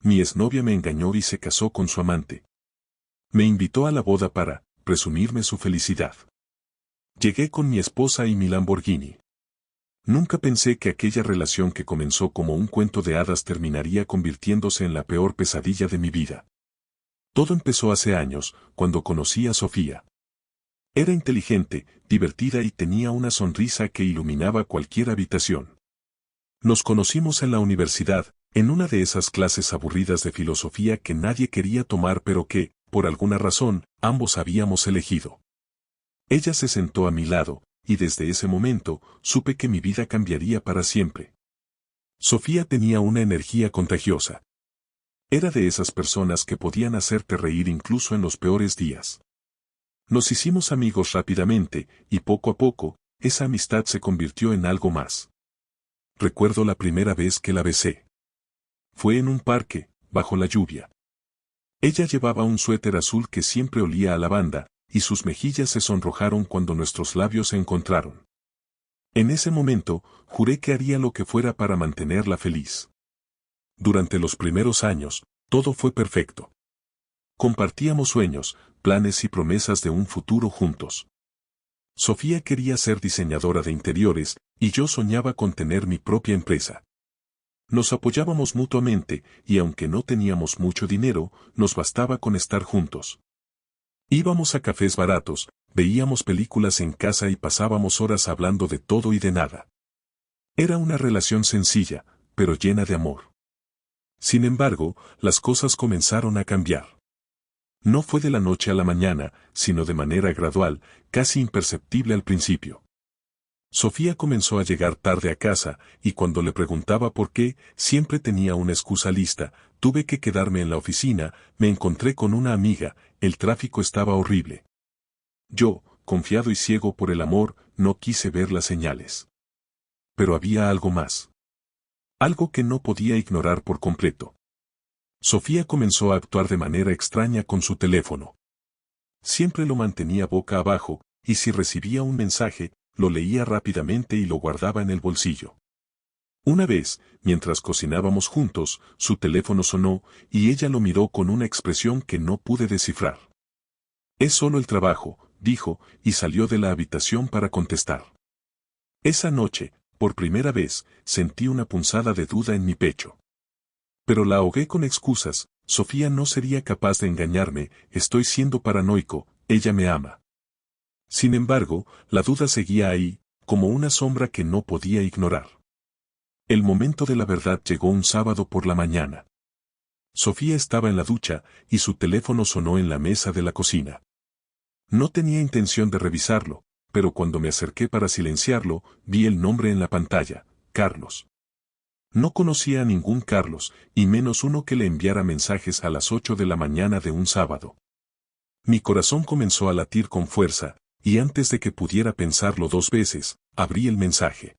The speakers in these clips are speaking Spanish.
Mi exnovia me engañó y se casó con su amante. Me invitó a la boda para presumirme su felicidad. Llegué con mi esposa y mi Lamborghini. Nunca pensé que aquella relación que comenzó como un cuento de hadas terminaría convirtiéndose en la peor pesadilla de mi vida. Todo empezó hace años, cuando conocí a Sofía. Era inteligente, divertida y tenía una sonrisa que iluminaba cualquier habitación. Nos conocimos en la universidad, en una de esas clases aburridas de filosofía que nadie quería tomar pero que, por alguna razón, ambos habíamos elegido. Ella se sentó a mi lado, y desde ese momento, supe que mi vida cambiaría para siempre. Sofía tenía una energía contagiosa. Era de esas personas que podían hacerte reír incluso en los peores días. Nos hicimos amigos rápidamente, y poco a poco, esa amistad se convirtió en algo más. Recuerdo la primera vez que la besé. Fue en un parque, bajo la lluvia. Ella llevaba un suéter azul que siempre olía a lavanda, y sus mejillas se sonrojaron cuando nuestros labios se encontraron. En ese momento, juré que haría lo que fuera para mantenerla feliz. Durante los primeros años, todo fue perfecto. Compartíamos sueños, planes y promesas de un futuro juntos. Sofía quería ser diseñadora de interiores, y yo soñaba con tener mi propia empresa. Nos apoyábamos mutuamente, y aunque no teníamos mucho dinero, nos bastaba con estar juntos. Íbamos a cafés baratos, veíamos películas en casa y pasábamos horas hablando de todo y de nada. Era una relación sencilla, pero llena de amor. Sin embargo, las cosas comenzaron a cambiar. No fue de la noche a la mañana, sino de manera gradual, casi imperceptible al principio. Sofía comenzó a llegar tarde a casa, y cuando le preguntaba por qué, siempre tenía una excusa lista. Tuve que quedarme en la oficina, me encontré con una amiga, el tráfico estaba horrible. Yo, confiado y ciego por el amor, no quise ver las señales. Pero había algo más. Algo que no podía ignorar por completo. Sofía comenzó a actuar de manera extraña con su teléfono. Siempre lo mantenía boca abajo, y si recibía un mensaje, lo leía rápidamente y lo guardaba en el bolsillo. Una vez, mientras cocinábamos juntos, su teléfono sonó, y ella lo miró con una expresión que no pude descifrar. «Es solo el trabajo», dijo, y salió de la habitación para contestar. Esa noche, por primera vez, sentí una punzada de duda en mi pecho. Pero la ahogué con excusas. Sofía no sería capaz de engañarme, estoy siendo paranoico, ella me ama. Sin embargo, la duda seguía ahí, como una sombra que no podía ignorar. El momento de la verdad llegó un sábado por la mañana. Sofía estaba en la ducha, y su teléfono sonó en la mesa de la cocina. No tenía intención de revisarlo, pero cuando me acerqué para silenciarlo, vi el nombre en la pantalla, Carlos. No conocía a ningún Carlos, y menos uno que le enviara mensajes a las 8 de la mañana de un sábado. Mi corazón comenzó a latir con fuerza, y antes de que pudiera pensarlo dos veces, abrí el mensaje.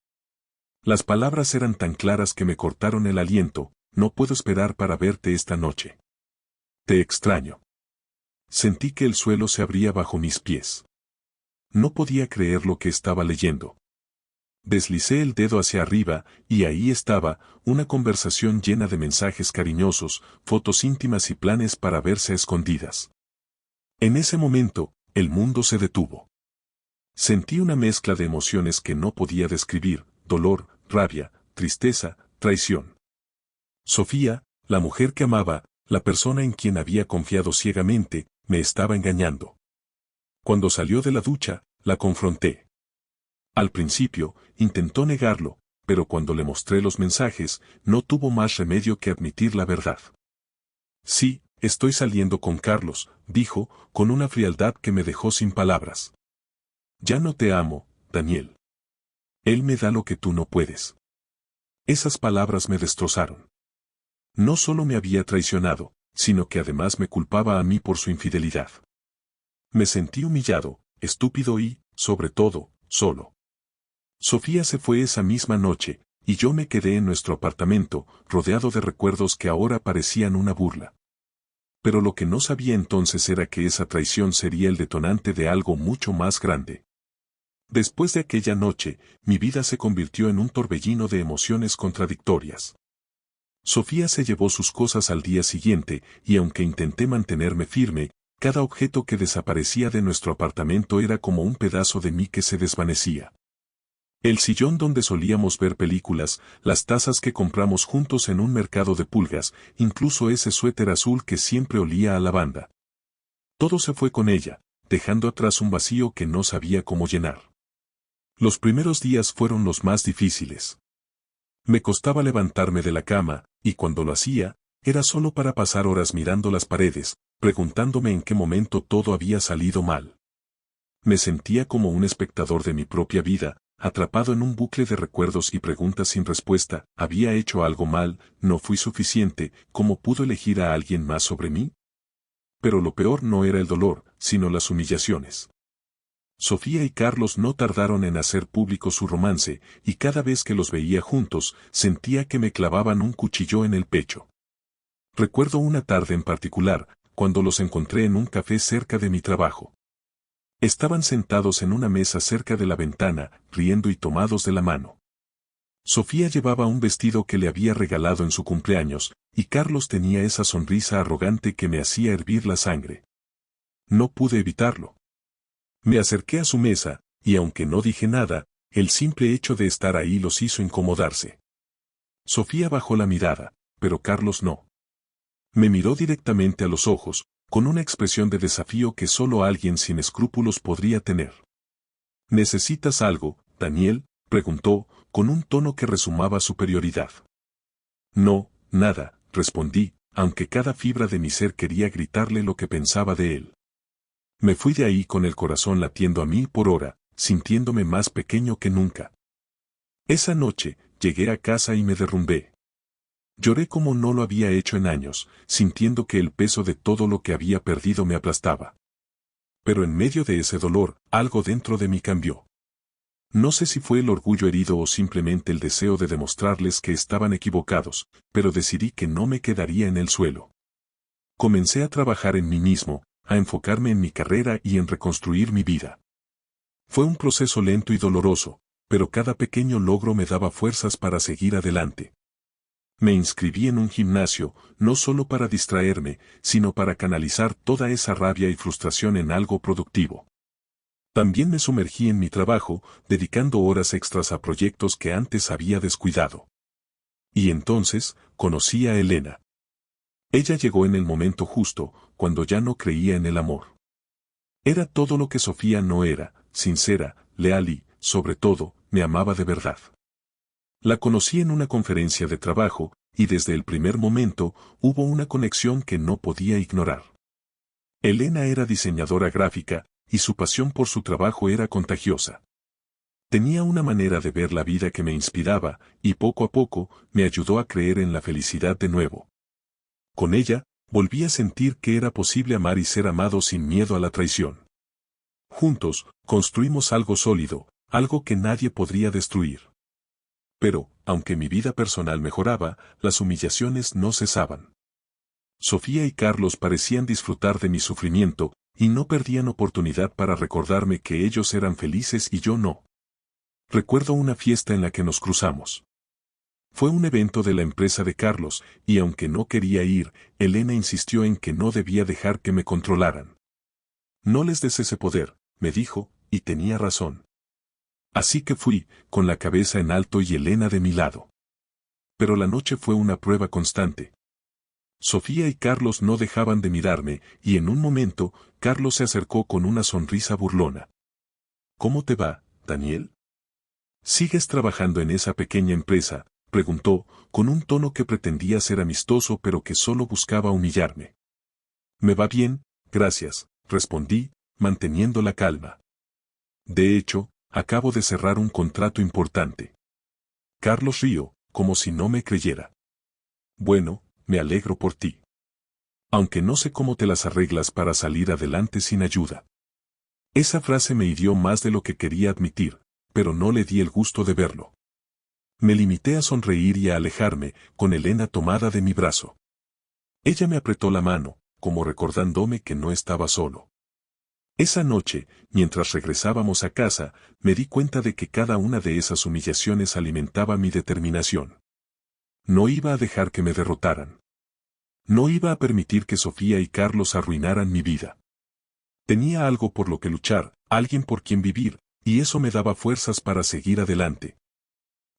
Las palabras eran tan claras que me cortaron el aliento. No puedo esperar para verte esta noche. Te extraño. Sentí que el suelo se abría bajo mis pies. No podía creer lo que estaba leyendo. Deslicé el dedo hacia arriba, y ahí estaba, una conversación llena de mensajes cariñosos, fotos íntimas y planes para verse a escondidas. En ese momento, el mundo se detuvo. Sentí una mezcla de emociones que no podía describir: dolor, rabia, tristeza, traición. Sofía, la mujer que amaba, la persona en quien había confiado ciegamente, me estaba engañando. Cuando salió de la ducha, la confronté. Al principio, intentó negarlo, pero cuando le mostré los mensajes, no tuvo más remedio que admitir la verdad. Sí, estoy saliendo con Carlos, dijo, con una frialdad que me dejó sin palabras. Ya no te amo, Daniel. Él me da lo que tú no puedes. Esas palabras me destrozaron. No solo me había traicionado, sino que además me culpaba a mí por su infidelidad. Me sentí humillado, estúpido y, sobre todo, solo. Sofía se fue esa misma noche, y yo me quedé en nuestro apartamento, rodeado de recuerdos que ahora parecían una burla. Pero lo que no sabía entonces era que esa traición sería el detonante de algo mucho más grande. Después de aquella noche, mi vida se convirtió en un torbellino de emociones contradictorias. Sofía se llevó sus cosas al día siguiente, y aunque intenté mantenerme firme, cada objeto que desaparecía de nuestro apartamento era como un pedazo de mí que se desvanecía. El sillón donde solíamos ver películas, las tazas que compramos juntos en un mercado de pulgas, incluso ese suéter azul que siempre olía a lavanda. Todo se fue con ella, dejando atrás un vacío que no sabía cómo llenar. Los primeros días fueron los más difíciles. Me costaba levantarme de la cama, y cuando lo hacía, era solo para pasar horas mirando las paredes, preguntándome en qué momento todo había salido mal. Me sentía como un espectador de mi propia vida, atrapado en un bucle de recuerdos y preguntas sin respuesta. ¿Había hecho algo mal? ¿No fui suficiente? ¿Cómo pudo elegir a alguien más sobre mí? Pero lo peor no era el dolor, sino las humillaciones. Sofía y Carlos no tardaron en hacer público su romance, y cada vez que los veía juntos, sentía que me clavaban un cuchillo en el pecho. Recuerdo una tarde en particular, cuando los encontré en un café cerca de mi trabajo. Estaban sentados en una mesa cerca de la ventana, riendo y tomados de la mano. Sofía llevaba un vestido que le había regalado en su cumpleaños, y Carlos tenía esa sonrisa arrogante que me hacía hervir la sangre. No pude evitarlo. Me acerqué a su mesa, y aunque no dije nada, el simple hecho de estar ahí los hizo incomodarse. Sofía bajó la mirada, pero Carlos no. Me miró directamente a los ojos, con una expresión de desafío que solo alguien sin escrúpulos podría tener. ¿Necesitas algo, Daniel?, preguntó, con un tono que resumaba superioridad. No, nada, respondí, aunque cada fibra de mi ser quería gritarle lo que pensaba de él. Me fui de ahí con el corazón latiendo a 1000 por hora, sintiéndome más pequeño que nunca. Esa noche, llegué a casa y me derrumbé. Lloré como no lo había hecho en años, sintiendo que el peso de todo lo que había perdido me aplastaba. Pero en medio de ese dolor, algo dentro de mí cambió. No sé si fue el orgullo herido o simplemente el deseo de demostrarles que estaban equivocados, pero decidí que no me quedaría en el suelo. Comencé a trabajar en mí mismo, a enfocarme en mi carrera y en reconstruir mi vida. Fue un proceso lento y doloroso, pero cada pequeño logro me daba fuerzas para seguir adelante. Me inscribí en un gimnasio, no solo para distraerme, sino para canalizar toda esa rabia y frustración en algo productivo. También me sumergí en mi trabajo, dedicando horas extras a proyectos que antes había descuidado. Y entonces, conocí a Elena. Ella llegó en el momento justo, cuando ya no creía en el amor. Era todo lo que Sofía no era, sincera, leal y, sobre todo, me amaba de verdad. La conocí en una conferencia de trabajo, y desde el primer momento, hubo una conexión que no podía ignorar. Elena era diseñadora gráfica, y su pasión por su trabajo era contagiosa. Tenía una manera de ver la vida que me inspiraba, y poco a poco, me ayudó a creer en la felicidad de nuevo. Con ella, volví a sentir que era posible amar y ser amado sin miedo a la traición. Juntos, construimos algo sólido, algo que nadie podría destruir. Pero, aunque mi vida personal mejoraba, las humillaciones no cesaban. Sofía y Carlos parecían disfrutar de mi sufrimiento, y no perdían oportunidad para recordarme que ellos eran felices y yo no. Recuerdo una fiesta en la que nos cruzamos. Fue un evento de la empresa de Carlos, y aunque no quería ir, Elena insistió en que no debía dejar que me controlaran. No les des ese poder, me dijo, y tenía razón. Así que fui, con la cabeza en alto y Elena de mi lado. Pero la noche fue una prueba constante. Sofía y Carlos no dejaban de mirarme, y en un momento, Carlos se acercó con una sonrisa burlona. ¿Cómo te va, Daniel? ¿Sigues trabajando en esa pequeña empresa?, preguntó, con un tono que pretendía ser amistoso pero que solo buscaba humillarme. Me va bien, gracias, respondí, manteniendo la calma. De hecho, acabo de cerrar un contrato importante. Carlos rió, como si no me creyera. Bueno, me alegro por ti. Aunque no sé cómo te las arreglas para salir adelante sin ayuda. Esa frase me hirió más de lo que quería admitir, pero no le di el gusto de verlo. Me limité a sonreír y a alejarme, con Elena tomada de mi brazo. Ella me apretó la mano, como recordándome que no estaba solo. Esa noche, mientras regresábamos a casa, me di cuenta de que cada una de esas humillaciones alimentaba mi determinación. No iba a dejar que me derrotaran. No iba a permitir que Sofía y Carlos arruinaran mi vida. Tenía algo por lo que luchar, alguien por quien vivir, y eso me daba fuerzas para seguir adelante.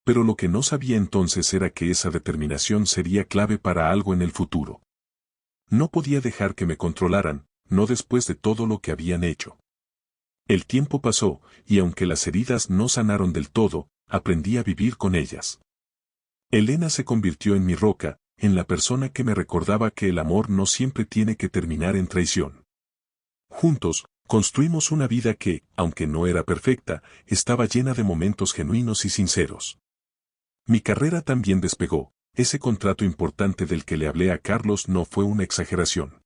Pero lo que no sabía entonces era que esa determinación sería clave para algo en el futuro. No podía dejar que me controlaran, no después de todo lo que habían hecho. El tiempo pasó, y aunque las heridas no sanaron del todo, aprendí a vivir con ellas. Elena se convirtió en mi roca, en la persona que me recordaba que el amor no siempre tiene que terminar en traición. Juntos, construimos una vida que, aunque no era perfecta, estaba llena de momentos genuinos y sinceros. Mi carrera también despegó, ese contrato importante del que le hablé a Carlos no fue una exageración.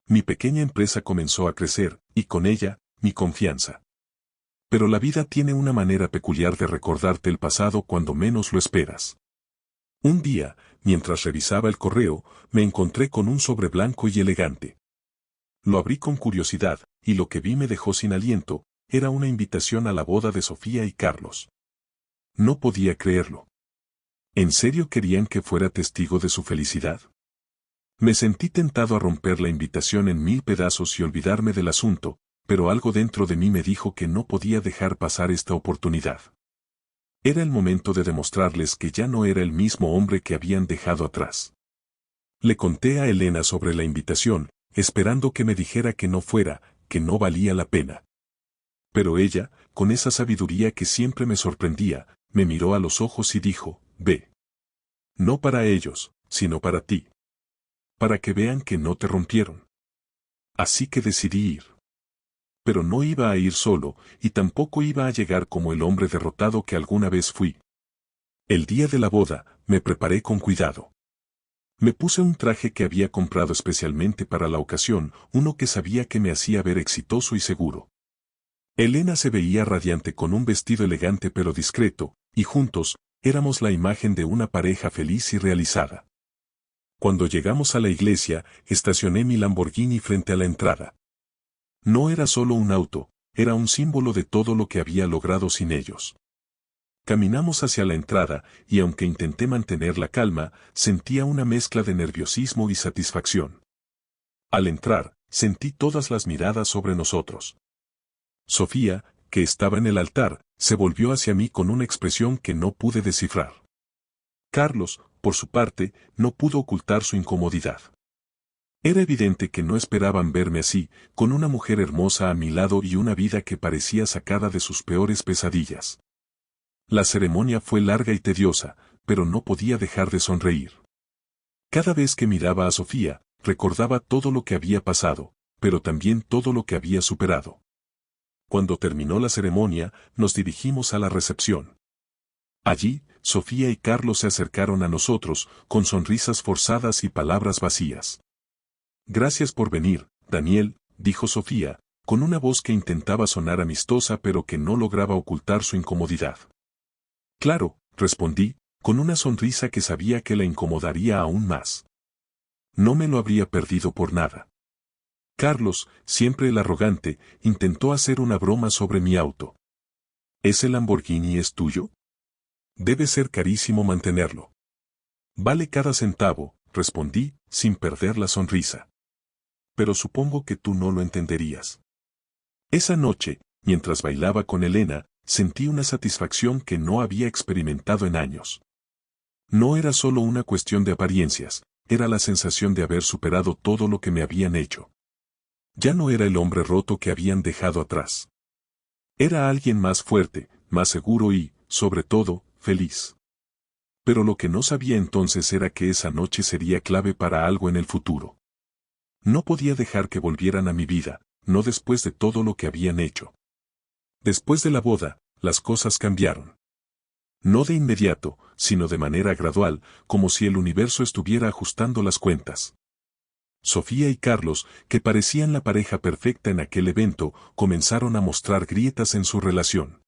Mi pequeña empresa comenzó a crecer, y con ella, mi confianza. Pero la vida tiene una manera peculiar de recordarte el pasado cuando menos lo esperas. Un día, mientras revisaba el correo, me encontré con un sobre blanco y elegante. Lo abrí con curiosidad, y lo que vi me dejó sin aliento, era una invitación a la boda de Sofía y Carlos. No podía creerlo. ¿En serio querían que fuera testigo de su felicidad? Me sentí tentado a romper la invitación en 1000 pedazos y olvidarme del asunto, pero algo dentro de mí me dijo que no podía dejar pasar esta oportunidad. Era el momento de demostrarles que ya no era el mismo hombre que habían dejado atrás. Le conté a Elena sobre la invitación, esperando que me dijera que no fuera, que no valía la pena. Pero ella, con esa sabiduría que siempre me sorprendía, me miró a los ojos y dijo, ve. No para ellos, sino para ti. Para que vean que no te rompieron. Así que decidí ir. Pero no iba a ir solo, y tampoco iba a llegar como el hombre derrotado que alguna vez fui. El día de la boda, me preparé con cuidado. Me puse un traje que había comprado especialmente para la ocasión, uno que sabía que me hacía ver exitoso y seguro. Elena se veía radiante con un vestido elegante pero discreto, y juntos, éramos la imagen de una pareja feliz y realizada. Cuando llegamos a la iglesia, estacioné mi Lamborghini frente a la entrada. No era solo un auto, era un símbolo de todo lo que había logrado sin ellos. Caminamos hacia la entrada, y aunque intenté mantener la calma, sentía una mezcla de nerviosismo y satisfacción. Al entrar, sentí todas las miradas sobre nosotros. Sofía, que estaba en el altar, se volvió hacia mí con una expresión que no pude descifrar. Carlos, por su parte, no pudo ocultar su incomodidad. Era evidente que no esperaban verme así, con una mujer hermosa a mi lado y una vida que parecía sacada de sus peores pesadillas. La ceremonia fue larga y tediosa, pero no podía dejar de sonreír. Cada vez que miraba a Sofía, recordaba todo lo que había pasado, pero también todo lo que había superado. Cuando terminó la ceremonia, nos dirigimos a la recepción. Allí, Sofía y Carlos se acercaron a nosotros, con sonrisas forzadas y palabras vacías. Gracias por venir, Daniel, dijo Sofía, con una voz que intentaba sonar amistosa pero que no lograba ocultar su incomodidad. Claro, respondí, con una sonrisa que sabía que la incomodaría aún más. No me lo habría perdido por nada. Carlos, siempre el arrogante, intentó hacer una broma sobre mi auto. ¿Ese Lamborghini es tuyo? Debe ser carísimo mantenerlo. Vale cada centavo, respondí, sin perder la sonrisa. Pero supongo que tú no lo entenderías. Esa noche, mientras bailaba con Elena, sentí una satisfacción que no había experimentado en años. No era solo una cuestión de apariencias, era la sensación de haber superado todo lo que me habían hecho. Ya no era el hombre roto que habían dejado atrás. Era alguien más fuerte, más seguro y, sobre todo, feliz. Pero lo que no sabía entonces era que esa noche sería clave para algo en el futuro. No podía dejar que volvieran a mi vida, no después de todo lo que habían hecho. Después de la boda, las cosas cambiaron. No de inmediato, sino de manera gradual, como si el universo estuviera ajustando las cuentas. Sofía y Carlos, que parecían la pareja perfecta en aquel evento, comenzaron a mostrar grietas en su relación.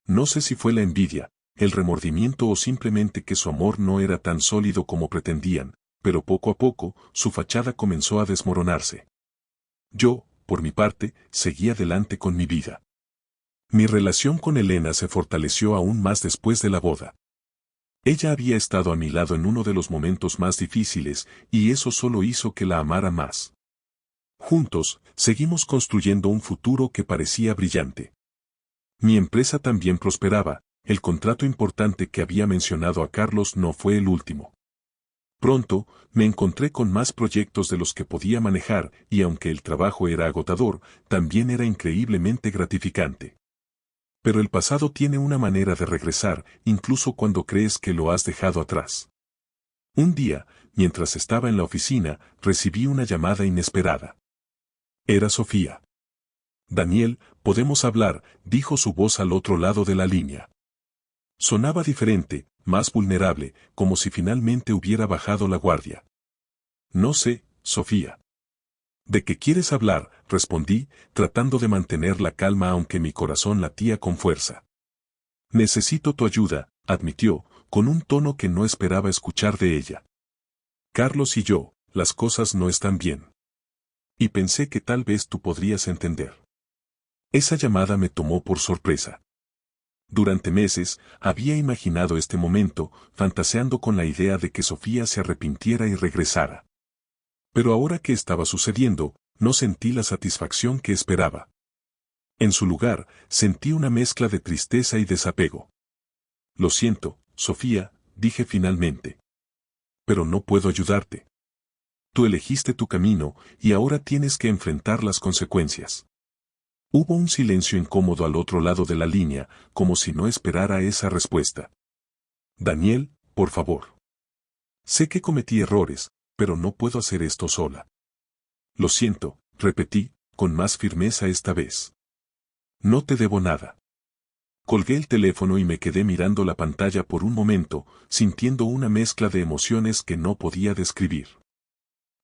No sé si fue la envidia, el remordimiento o simplemente que su amor no era tan sólido como pretendían, pero poco a poco, su fachada comenzó a desmoronarse. Yo, por mi parte, seguí adelante con mi vida. Mi relación con Elena se fortaleció aún más después de la boda. Ella había estado a mi lado en uno de los momentos más difíciles, y eso solo hizo que la amara más. Juntos, seguimos construyendo un futuro que parecía brillante. Mi empresa también prosperaba, el contrato importante que había mencionado a Carlos no fue el último. Pronto, me encontré con más proyectos de los que podía manejar, y aunque el trabajo era agotador, también era increíblemente gratificante. Pero el pasado tiene una manera de regresar, incluso cuando crees que lo has dejado atrás. Un día, mientras estaba en la oficina, recibí una llamada inesperada. Era Sofía. Daniel, podemos hablar, dijo su voz al otro lado de la línea. Sonaba diferente, más vulnerable, como si finalmente hubiera bajado la guardia. No sé, Sofía. ¿De qué quieres hablar?, respondí, tratando de mantener la calma aunque mi corazón latía con fuerza. Necesito tu ayuda, admitió, con un tono que no esperaba escuchar de ella. Carlos y yo, las cosas no están bien. Y pensé que tal vez tú podrías entender. Esa llamada me tomó por sorpresa. Durante meses, había imaginado este momento, fantaseando con la idea de que Sofía se arrepintiera y regresara. Pero ahora que estaba sucediendo, no sentí la satisfacción que esperaba. En su lugar, sentí una mezcla de tristeza y desapego. Lo siento, Sofía, dije finalmente. Pero no puedo ayudarte. Tú elegiste tu camino, y ahora tienes que enfrentar las consecuencias. Hubo un silencio incómodo al otro lado de la línea, como si no esperara esa respuesta. Daniel, por favor. Sé que cometí errores, pero no puedo hacer esto sola. Lo siento, repetí, con más firmeza esta vez. No te debo nada. Colgué el teléfono y me quedé mirando la pantalla por un momento, sintiendo una mezcla de emociones que no podía describir.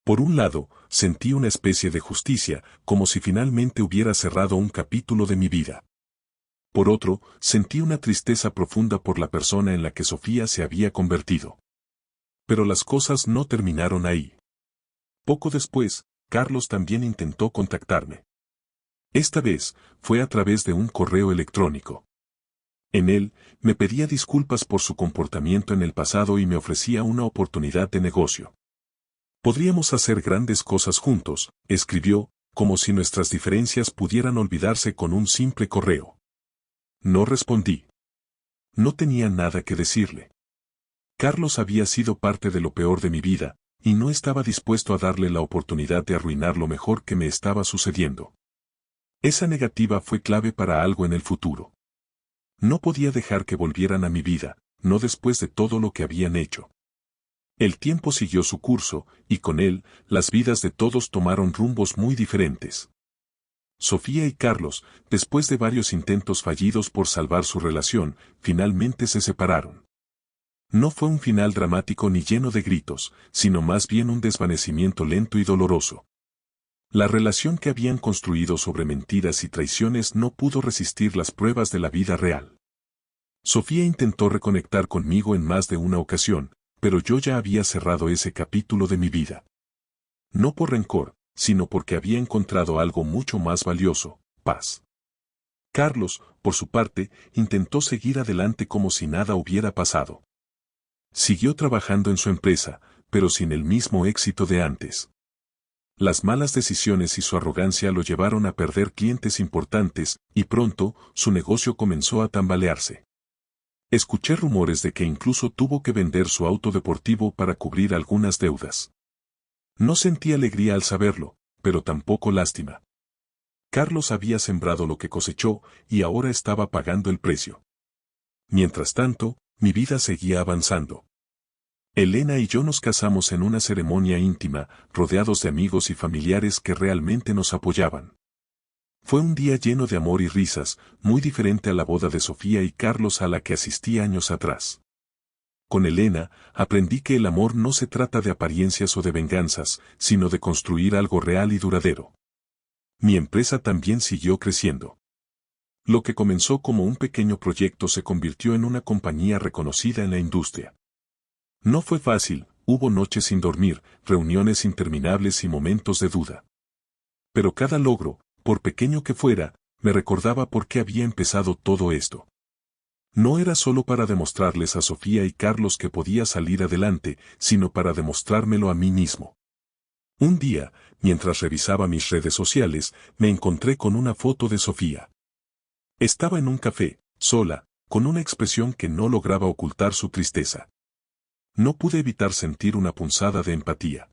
Por un lado, sentí una especie de justicia, como si finalmente hubiera cerrado un capítulo de mi vida. Por otro, sentí una tristeza profunda por la persona en la que Sofía se había convertido. Pero las cosas no terminaron ahí. Poco después, Carlos también intentó contactarme. Esta vez, fue a través de un correo electrónico. En él, me pedía disculpas por su comportamiento en el pasado y me ofrecía una oportunidad de negocio. Podríamos hacer grandes cosas juntos, escribió, como si nuestras diferencias pudieran olvidarse con un simple correo. No respondí. No tenía nada que decirle. Carlos había sido parte de lo peor de mi vida, y no estaba dispuesto a darle la oportunidad de arruinar lo mejor que me estaba sucediendo. Esa negativa fue clave para algo en el futuro. No podía dejar que volvieran a mi vida, no después de todo lo que habían hecho. El tiempo siguió su curso, y con él, las vidas de todos tomaron rumbos muy diferentes. Sofía y Carlos, después de varios intentos fallidos por salvar su relación, finalmente se separaron. No fue un final dramático ni lleno de gritos, sino más bien un desvanecimiento lento y doloroso. La relación que habían construido sobre mentiras y traiciones no pudo resistir las pruebas de la vida real. Sofía intentó reconectar conmigo en más de una ocasión, pero yo ya había cerrado ese capítulo de mi vida. No por rencor, sino porque había encontrado algo mucho más valioso, paz. Carlos, por su parte, intentó seguir adelante como si nada hubiera pasado. Siguió trabajando en su empresa, pero sin el mismo éxito de antes. Las malas decisiones y su arrogancia lo llevaron a perder clientes importantes, y pronto, su negocio comenzó a tambalearse. Escuché rumores de que incluso tuvo que vender su auto deportivo para cubrir algunas deudas. No sentí alegría al saberlo, pero tampoco lástima. Carlos había sembrado lo que cosechó, y ahora estaba pagando el precio. Mientras tanto, mi vida seguía avanzando. Elena y yo nos casamos en una ceremonia íntima, rodeados de amigos y familiares que realmente nos apoyaban. Fue un día lleno de amor y risas, muy diferente a la boda de Sofía y Carlos a la que asistí años atrás. Con Elena, aprendí que el amor no se trata de apariencias o de venganzas, sino de construir algo real y duradero. Mi empresa también siguió creciendo. Lo que comenzó como un pequeño proyecto se convirtió en una compañía reconocida en la industria. No fue fácil, hubo noches sin dormir, reuniones interminables y momentos de duda. Pero cada logro, por pequeño que fuera, me recordaba por qué había empezado todo esto. No era solo para demostrarles a Sofía y Carlos que podía salir adelante, sino para demostrármelo a mí mismo. Un día, mientras revisaba mis redes sociales, me encontré con una foto de Sofía. Estaba en un café, sola, con una expresión que no lograba ocultar su tristeza. No pude evitar sentir una punzada de empatía.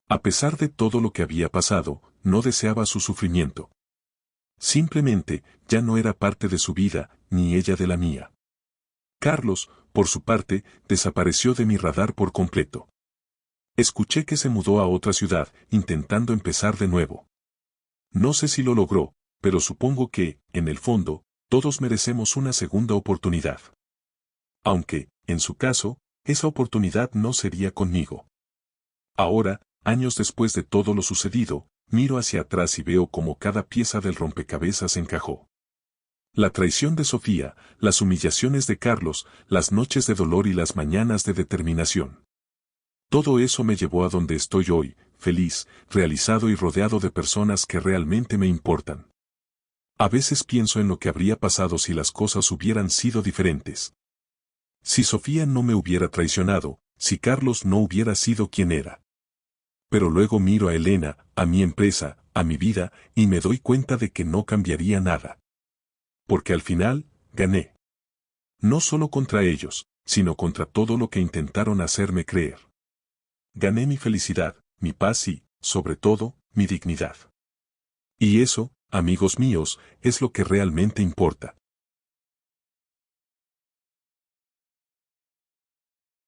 A pesar de todo lo que había pasado, no deseaba su sufrimiento. Simplemente, ya no era parte de su vida, ni ella de la mía. Carlos, por su parte, desapareció de mi radar por completo. Escuché que se mudó a otra ciudad, intentando empezar de nuevo. No sé si lo logró, pero supongo que, en el fondo, todos merecemos una segunda oportunidad. Aunque, en su caso, esa oportunidad no sería conmigo. Ahora, años después de todo lo sucedido, miro hacia atrás y veo cómo cada pieza del rompecabezas encajó. La traición de Sofía, las humillaciones de Carlos, las noches de dolor y las mañanas de determinación. Todo eso me llevó a donde estoy hoy, feliz, realizado y rodeado de personas que realmente me importan. A veces pienso en lo que habría pasado si las cosas hubieran sido diferentes. Si Sofía no me hubiera traicionado, si Carlos no hubiera sido quien era. Pero luego miro a Elena, a mi empresa, a mi vida, y me doy cuenta de que no cambiaría nada. Porque al final, gané. No solo contra ellos, sino contra todo lo que intentaron hacerme creer. Gané mi felicidad, mi paz y, sobre todo, mi dignidad. Y eso, amigos míos, es lo que realmente importa.